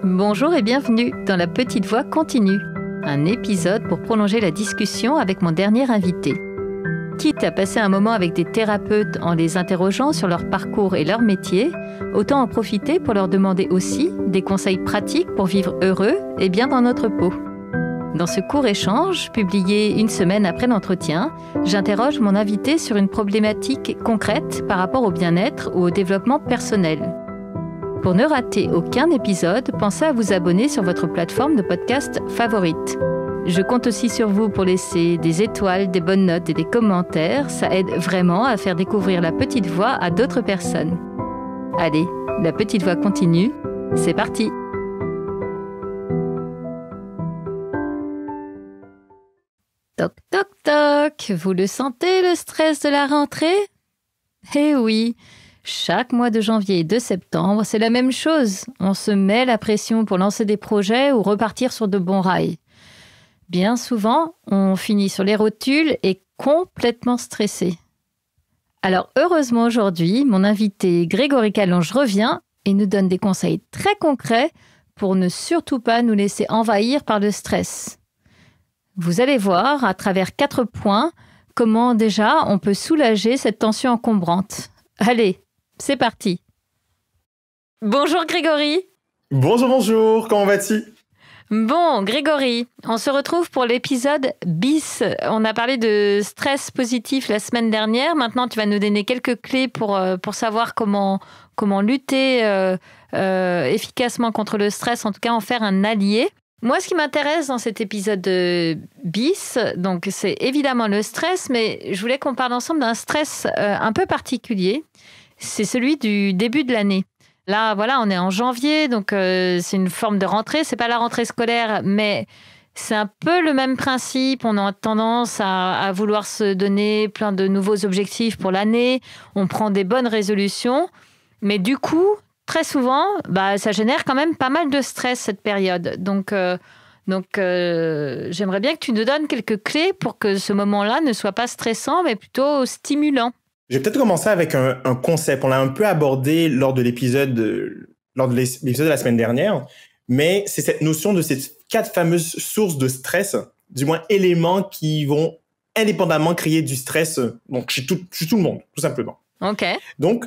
Bonjour et bienvenue dans La Petite Voix continue, un épisode pour prolonger la discussion avec mon dernier invité. Quitte à passer un moment avec des thérapeutes en les interrogeant sur leur parcours et leur métier, autant en profiter pour leur demander aussi des conseils pratiques pour vivre heureux et bien dans notre peau. Dans ce court échange, publié une semaine après l'entretien, j'interroge mon invité sur une problématique concrète par rapport au bien-être ou au développement personnel. Pour ne rater aucun épisode, pensez à vous abonner sur votre plateforme de podcast favorite. Je compte aussi sur vous pour laisser des étoiles, des bonnes notes et des commentaires. Ça aide vraiment à faire découvrir La Petite Voix à d'autres personnes. Allez, La Petite Voix continue, c'est parti! Toc toc toc, vous le sentez le stress de la rentrée? Eh oui! Chaque mois de janvier et de septembre, c'est la même chose. On se met la pression pour lancer des projets ou repartir sur de bons rails. Bien souvent, on finit sur les rotules et complètement stressé. Alors heureusement aujourd'hui, mon invité Grégory Calonge revient et nous donne des conseils très concrets pour ne surtout pas nous laisser envahir par le stress. Vous allez voir à travers 4 points comment déjà on peut soulager cette tension encombrante. Allez, c'est parti. Bonjour Grégory. Bonjour, comment vas-tu? Bon, Grégory, on se retrouve pour l'épisode bis. On a parlé de stress positif la semaine dernière. Maintenant, tu vas nous donner quelques clés pour savoir comment lutter efficacement contre le stress, en tout cas en faire un allié. Moi, ce qui m'intéresse dans cet épisode bis, donc c'est évidemment le stress, mais je voulais qu'on parle ensemble d'un stress un peu particulier. C'est celui du début de l'année. Là, voilà, on est en janvier, donc c'est une forme de rentrée. C'est pas la rentrée scolaire, mais c'est un peu le même principe. On a tendance à vouloir se donner plein de nouveaux objectifs pour l'année. On prend des bonnes résolutions, mais du coup, très souvent, ça génère quand même pas mal de stress cette période. Donc, j'aimerais bien que tu nous donnes quelques clés pour que ce moment-là ne soit pas stressant, mais plutôt stimulant. Je vais peut-être commencer avec un concept. On l'a un peu abordé lors de l'épisode de la semaine dernière, mais c'est cette notion de ces 4 fameuses sources de stress, du moins éléments qui vont indépendamment créer du stress donc chez tout le monde, tout simplement. OK. Donc,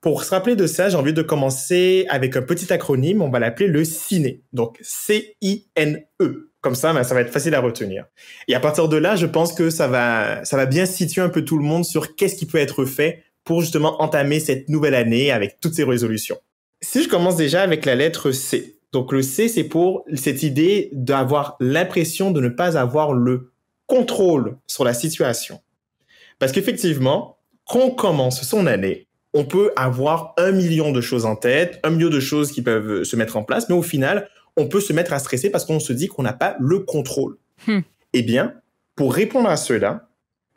pour se rappeler de ça, j'ai envie de commencer avec un petit acronyme. On va l'appeler le CINE. Donc, C-I-N-E. Comme ça, ça va être facile à retenir. Et à partir de là, je pense que ça va bien situer un peu tout le monde sur qu'est-ce qui peut être fait pour justement entamer cette nouvelle année avec toutes ces résolutions. Si je commence déjà avec la lettre C. Donc, le C, c'est pour cette idée d'avoir l'impression de ne pas avoir le contrôle sur la situation. Parce qu'effectivement, quand on commence son année, on peut avoir 1 million de choses en tête, 1 million de choses qui peuvent se mettre en place, mais au final, on peut se mettre à stresser parce qu'on se dit qu'on n'a pas le contrôle. Eh bien, pour répondre à cela,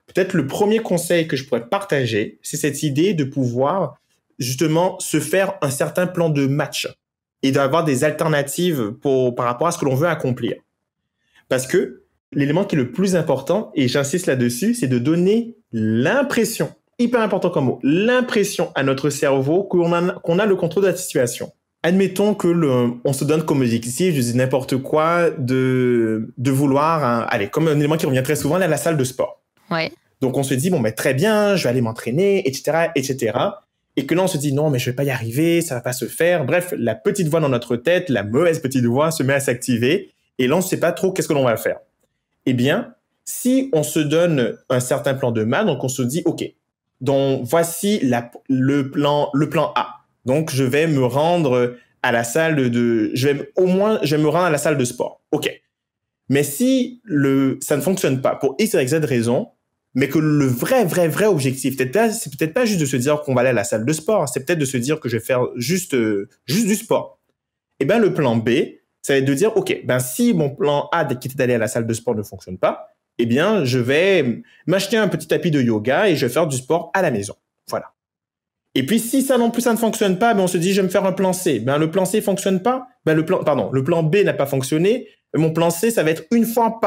peut-être le premier conseil que je pourrais partager, c'est cette idée de pouvoir justement se faire un certain plan de match et d'avoir des alternatives par rapport à ce que l'on veut accomplir. Parce que l'élément qui est le plus important, et j'insiste là-dessus, c'est de donner l'impression, hyper important comme mot, l'impression à notre cerveau qu'on a le contrôle de la situation. Admettons que on se donne comme objectif, je dis n'importe quoi, de vouloir, comme un élément qui revient très souvent, aller à la salle de sport. Ouais. Donc on se dit, très bien, je vais aller m'entraîner, etc., etc. Et que là, on se dit, non, mais je vais pas y arriver, ça va pas se faire. Bref, la petite voix dans notre tête, la mauvaise petite voix se met à s'activer. Et là, on ne sait pas trop qu'est-ce que l'on va faire. Eh bien, si on se donne un certain plan de match, donc on se dit, OK, donc voici le plan A. Donc, je vais me rendre à la salle je vais me rendre à la salle de sport. OK. Mais si ça ne fonctionne pas pour X, Y, Z raison, mais que le vrai objectif, c'est peut-être pas juste de se dire qu'on va aller à la salle de sport, c'est peut-être de se dire que je vais faire juste du sport. Eh bien, le plan B, ça va être de dire, OK, si mon plan A qui était d'aller à la salle de sport ne fonctionne pas, eh bien, je vais m'acheter un petit tapis de yoga et je vais faire du sport à la maison. Voilà. Et puis, si ça non plus, ça ne fonctionne pas, on se dit, je vais me faire un plan C. Le plan C fonctionne pas. Le plan B n'a pas fonctionné. Mon plan C, ça va être une fois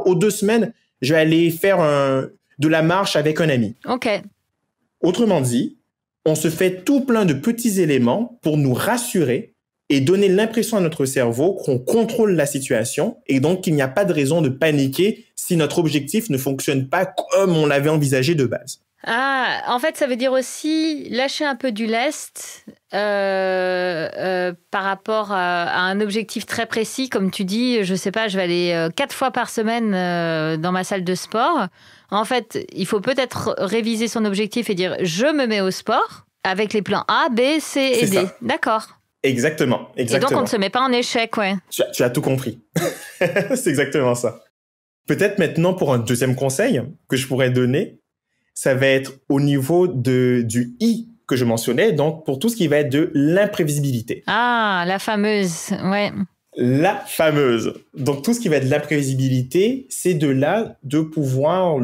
aux 2 semaines, je vais aller faire de la marche avec un ami. OK. Autrement dit, on se fait tout plein de petits éléments pour nous rassurer et donner l'impression à notre cerveau qu'on contrôle la situation et donc qu'il n'y a pas de raison de paniquer si notre objectif ne fonctionne pas comme on l'avait envisagé de base. Ah, en fait, ça veut dire aussi lâcher un peu du lest par rapport à un objectif très précis. Comme tu dis, je sais pas, je vais aller 4 fois par semaine dans ma salle de sport. En fait, il faut peut-être réviser son objectif et dire « je me mets au sport » avec les plans A, B, C et D. D'accord. Exactement. Et donc, on ne se met pas en échec, ouais. Tu as tout compris. C'est exactement ça. Peut-être maintenant, pour un deuxième conseil que je pourrais donner, ça va être au niveau du I que je mentionnais, donc pour tout ce qui va être de l'imprévisibilité. Ah, la fameuse, ouais. La fameuse. Donc, tout ce qui va être de l'imprévisibilité, c'est de là de pouvoir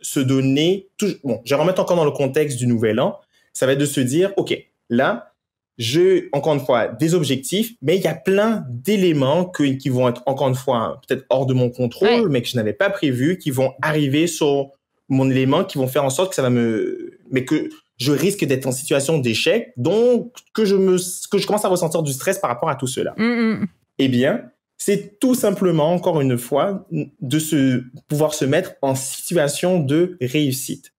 se donner... Bon, je vais remettre encore dans le contexte du nouvel an. Ça va être de se dire, OK, là, j'ai, encore une fois, des objectifs, mais il y a plein d'éléments qui vont être, encore une fois, peut-être hors de mon contrôle, mais que je n'avais pas prévu, qui vont arriver sur mon élément, qui vont faire en sorte que ça va mais que je risque d'être en situation d'échec, donc que je commence à ressentir du stress par rapport à tout cela. Eh bien, c'est tout simplement, encore une fois, de pouvoir se mettre en situation de réussite.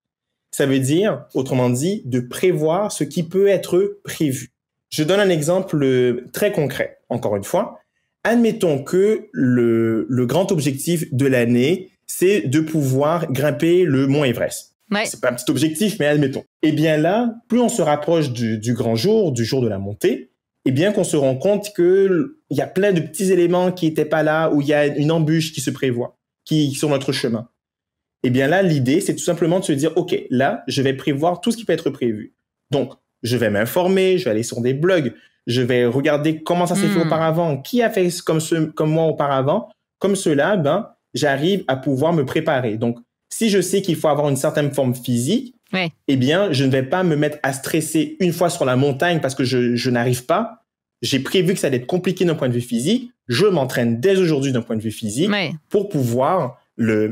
Ça veut dire, autrement dit, de prévoir ce qui peut être prévu. Je donne un exemple très concret, encore une fois. Admettons que le grand objectif de l'année, c'est de pouvoir grimper le mont Everest. Ouais. C'est pas un petit objectif, mais admettons. Eh bien là, plus on se rapproche du grand jour, du jour de la montée, eh bien qu'on se rend compte qu'il y a plein de petits éléments qui n'étaient pas là, ou il y a une embûche qui se prévoit, qui sur notre chemin. Eh bien là, l'idée, c'est tout simplement de se dire, OK, là, je vais prévoir tout ce qui peut être prévu. Donc, je vais m'informer, je vais aller sur des blogs, je vais regarder comment ça s'est fait auparavant, qui a fait comme moi auparavant. Comme cela, j'arrive à pouvoir me préparer. Donc, si je sais qu'il faut avoir une certaine forme physique, eh bien, je ne vais pas me mettre à stresser une fois sur la montagne parce que je n'arrive pas. J'ai prévu que ça allait être compliqué d'un point de vue physique. Je m'entraîne dès aujourd'hui d'un point de vue physique pour pouvoir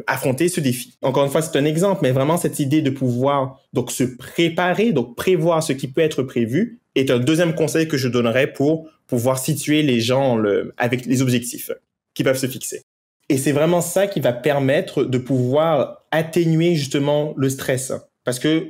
affronter ce défi. Encore une fois, c'est un exemple, mais vraiment cette idée de pouvoir donc se préparer, donc prévoir ce qui peut être prévu est un deuxième conseil que je donnerais pour pouvoir situer les gens avec les objectifs qui peuvent se fixer. Et c'est vraiment ça qui va permettre de pouvoir atténuer justement le stress. Parce que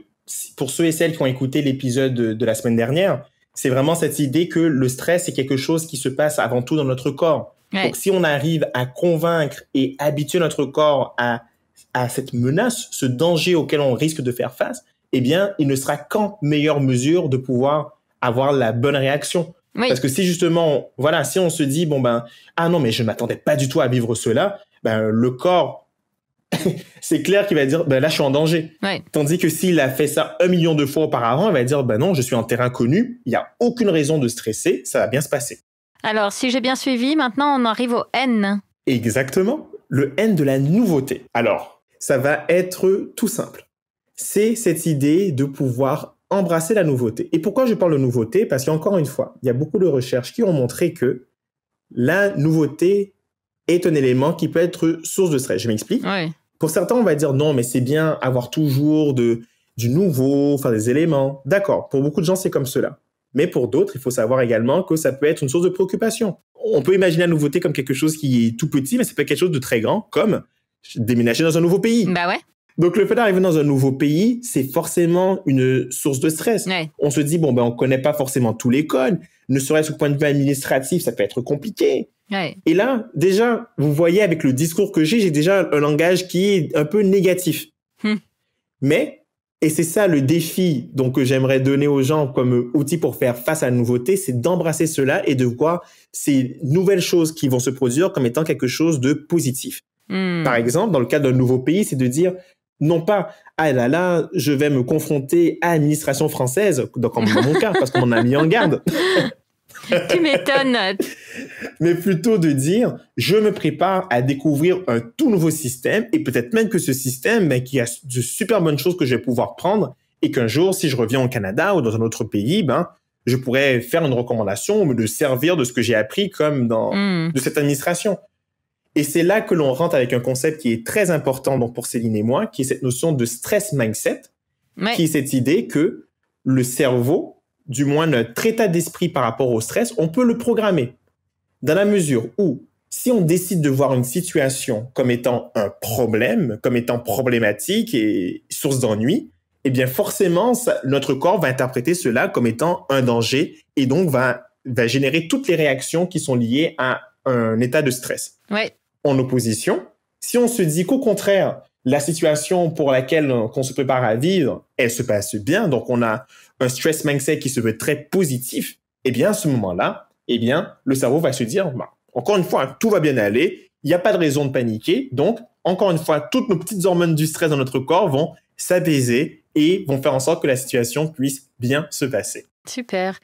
pour ceux et celles qui ont écouté l'épisode de la semaine dernière, c'est vraiment cette idée que le stress, c'est quelque chose qui se passe avant tout dans notre corps. Donc, si on arrive à convaincre et habituer notre corps à cette menace, ce danger auquel on risque de faire face, eh bien, il ne sera qu'en meilleure mesure de pouvoir avoir la bonne réaction. Oui. Parce que si justement, si on se dit, ah non, mais je ne m'attendais pas du tout à vivre cela, le corps, c'est clair qu'il va dire, là, je suis en danger. Oui. Tandis que s'il a fait ça 1 million de fois auparavant, il va dire, non, je suis en terrain connu, il n'y a aucune raison de stresser, ça va bien se passer. Alors, si j'ai bien suivi, maintenant, on arrive au N. Exactement. Le N de la nouveauté. Alors, ça va être tout simple. C'est cette idée de pouvoir embrasser la nouveauté. Et pourquoi je parle de nouveauté? Parce qu'encore une fois, il y a beaucoup de recherches qui ont montré que la nouveauté est un élément qui peut être source de stress. Je m'explique. Oui. Pour certains, on va dire non, mais c'est bien avoir toujours du nouveau, faire des éléments. D'accord. Pour beaucoup de gens, c'est comme cela. Mais pour d'autres, il faut savoir également que ça peut être une source de préoccupation. On peut imaginer la nouveauté comme quelque chose qui est tout petit, mais ça peut être quelque chose de très grand, comme déménager dans un nouveau pays. Bah ouais. Donc, le fait d'arriver dans un nouveau pays, c'est forcément une source de stress. Ouais. On se dit, on connaît pas forcément tous les codes. Ne serait-ce qu'au point de vue administratif, ça peut être compliqué. Ouais. Et là, déjà, vous voyez, avec le discours que j'ai déjà un langage qui est un peu négatif. Et c'est ça le défi que j'aimerais donner aux gens comme outil pour faire face à la nouveauté, c'est d'embrasser cela et de voir ces nouvelles choses qui vont se produire comme étant quelque chose de positif. Par exemple, dans le cas d'un nouveau pays, c'est de dire non pas « Ah là là, je vais me confronter à l'administration française », comme dans mon cas, parce qu'on m'en a mis en garde. Tu m'étonnes. Mais plutôt de dire « Je me prépare à découvrir un tout nouveau système et peut-être même que ce système, qui a de super bonnes choses que je vais pouvoir prendre et qu'un jour, si je reviens au Canada ou dans un autre pays, je pourrais faire une recommandation ou me servir de ce que j'ai appris comme de cette administration. » Et c'est là que l'on rentre avec un concept qui est très important pour Céline et moi, qui est cette notion de stress mindset, qui est cette idée que le cerveau du moins notre état d'esprit par rapport au stress, on peut le programmer. Dans la mesure où, si on décide de voir une situation comme étant un problème, comme étant problématique et source d'ennui, eh bien forcément, notre corps va interpréter cela comme étant un danger et donc va générer toutes les réactions qui sont liées à un état de stress. Ouais. En opposition, si on se dit qu'au contraire, la situation pour laquelle qu'on se prépare à vivre, elle se passe bien, donc on a un stress mindset qui se veut très positif, eh bien à ce moment-là, eh bien le cerveau va se dire, encore une fois, tout va bien aller, il n'y a pas de raison de paniquer, donc encore une fois, toutes nos petites hormones du stress dans notre corps vont s'apaiser et vont faire en sorte que la situation puisse bien se passer. Super.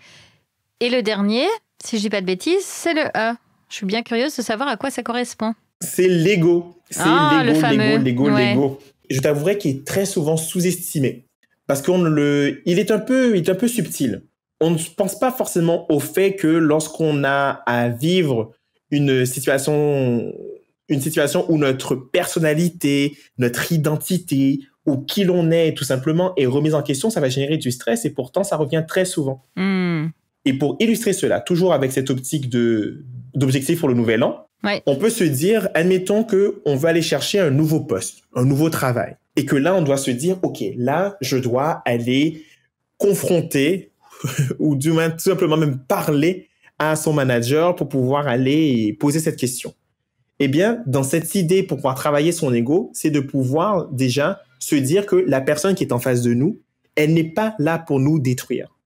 Et le dernier, si je dis pas de bêtises, c'est le E. Je suis bien curieuse de savoir à quoi ça correspond. C'est l'ego. C'est l'ego. Je t'avouerai qu'il est très souvent sous-estimé parce il est un peu subtil. On ne pense pas forcément au fait que lorsqu'on a à vivre une situation où notre personnalité, notre identité ou qui l'on est tout simplement est remise en question, ça va générer du stress et pourtant ça revient très souvent. Et pour illustrer cela, toujours avec cette optique d'objectif pour le nouvel an, on peut se dire, admettons qu'on veut aller chercher un nouveau poste, un nouveau travail. Et que là, on doit se dire, OK, là, je dois aller confronter ou du moins tout simplement même parler à son manager pour pouvoir aller poser cette question. Eh bien, dans cette idée pour pouvoir travailler son ego, c'est de pouvoir déjà se dire que la personne qui est en face de nous, elle n'est pas là pour nous détruire.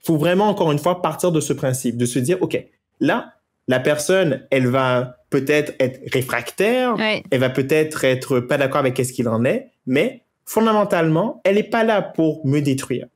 Il faut vraiment, encore une fois, partir de ce principe, de se dire, OK, là, la personne, elle va peut-être être réfractaire, elle va peut-être être pas d'accord avec ce qu'il en est, mais fondamentalement, elle n'est pas là pour me détruire.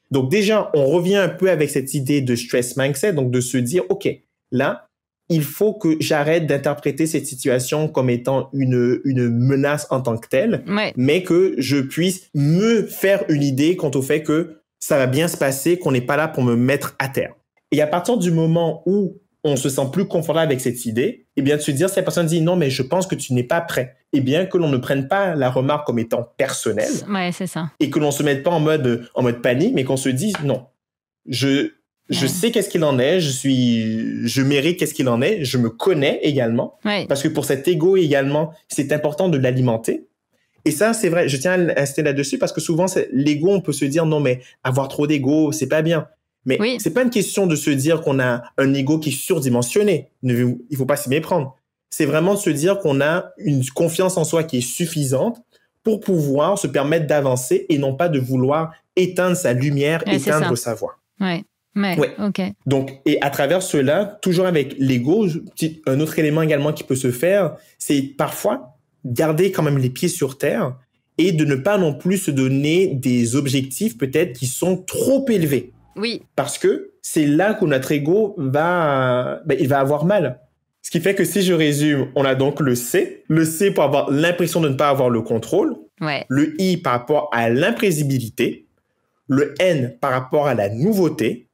Donc déjà, on revient un peu avec cette idée de stress mindset, donc de se dire, OK, là, il faut que j'arrête d'interpréter cette situation comme étant une menace en tant que telle, mais que je puisse me faire une idée quant au fait que ça va bien se passer, qu'on n'est pas là pour me mettre à terre. Et à partir du moment où on se sent plus confortable avec cette idée, eh bien, de se dire, si la personne dit non, mais je pense que tu n'es pas prêt, eh bien, que l'on ne prenne pas la remarque comme étant personnelle. Ouais, c'est ça. Et que l'on se mette pas en mode panique, mais qu'on se dise non. Je sais qu'est-ce qu'il en est, je mérite qu'est-ce qu'il en est, je me connais également. Parce que pour cet ego également, c'est important de l'alimenter. Et ça, c'est vrai, je tiens à insister là-dessus parce que souvent, l'ego, on peut se dire non, mais avoir trop d'ego, c'est pas bien. Mais c'est pas une question de se dire qu'on a un ego qui est surdimensionné. Il faut pas s'y méprendre. C'est vraiment de se dire qu'on a une confiance en soi qui est suffisante pour pouvoir se permettre d'avancer et non pas de vouloir éteindre sa lumière, éteindre sa voix. OK. Donc, et à travers cela, toujours avec l'ego, un autre élément également qui peut se faire, c'est parfois garder quand même les pieds sur terre et de ne pas non plus se donner des objectifs peut-être qui sont trop élevés. Oui. Parce que c'est là que notre ego il va avoir mal. Ce qui fait que si je résume, on a donc le C pour avoir l'impression de ne pas avoir le contrôle, le I par rapport à l'imprévisibilité, le N par rapport à la nouveauté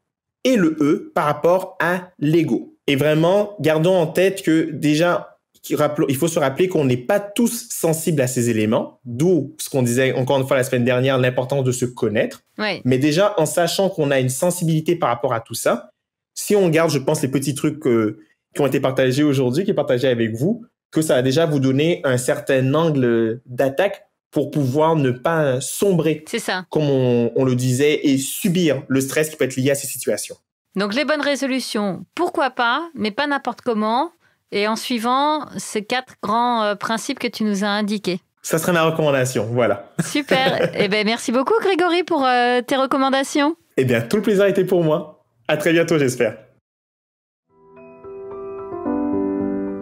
et le E par rapport à l'ego. Et vraiment, gardons en tête que déjà, il faut se rappeler qu'on n'est pas tous sensibles à ces éléments, d'où ce qu'on disait encore une fois la semaine dernière, l'importance de se connaître. Mais déjà, en sachant qu'on a une sensibilité par rapport à tout ça, si on garde, je pense, les petits trucs qui ont été partagés aujourd'hui, qui est partagé avec vous, que ça va déjà vous donner un certain angle d'attaque pour pouvoir ne pas sombrer, comme on le disait, et subir le stress qui peut être lié à ces situations. Donc les bonnes résolutions, pourquoi pas, mais pas n'importe comment. Et en suivant ces 4 grands principes que tu nous as indiqués. Ça serait ma recommandation, voilà. Super. Eh bien, merci beaucoup, Grégory, pour tes recommandations. Eh bien, tout le plaisir a été pour moi. À très bientôt, j'espère.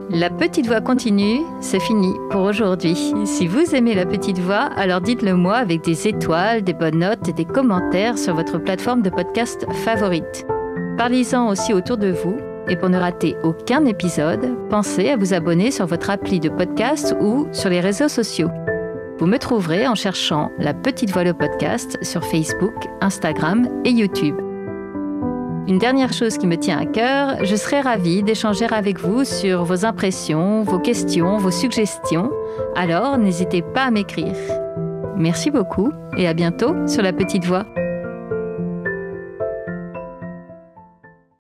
La petite voix continue, c'est fini pour aujourd'hui. Si vous aimez la petite voix, alors dites-le moi avec des étoiles, des bonnes notes et des commentaires sur votre plateforme de podcast favorite. Parlez-en aussi autour de vous. Et pour ne rater aucun épisode, pensez à vous abonner sur votre appli de podcast ou sur les réseaux sociaux. Vous me trouverez en cherchant La Petite Voix le podcast sur Facebook, Instagram et YouTube. Une dernière chose qui me tient à cœur, je serais ravie d'échanger avec vous sur vos impressions, vos questions, vos suggestions. Alors, n'hésitez pas à m'écrire. Merci beaucoup et à bientôt sur La Petite Voix.